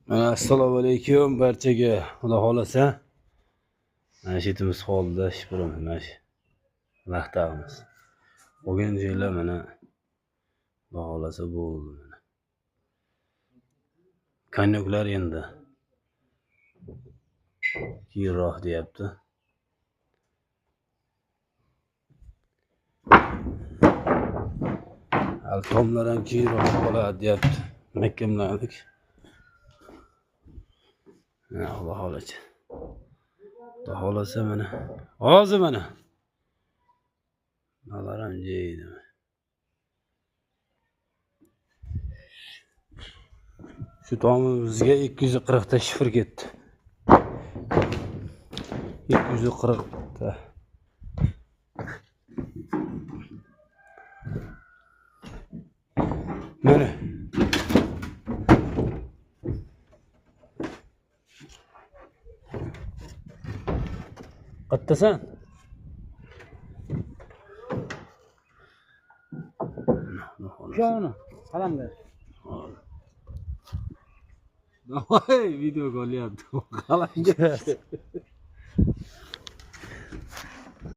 Assalomu alaykum barchaga. Xudo xolasa mana shu yerimiz holida shiprim mana shu vaqtamiz. Bugun joylar mana Xudo xolasa bo'ldi mana. Konyaklar endi keyinroq deyapti. Altomlar ham keyinroq qoladi deyapti. Mahkamlandik. Xudo xolasa. Xudo xolasa mana. Hozir mana. Nalaram jeydi. Şu tomimizga 240 ta shifr ketdi. 240 ta. Mana. Qattasan? Şunu salam ver. Davay video qolyapti. Qalangan.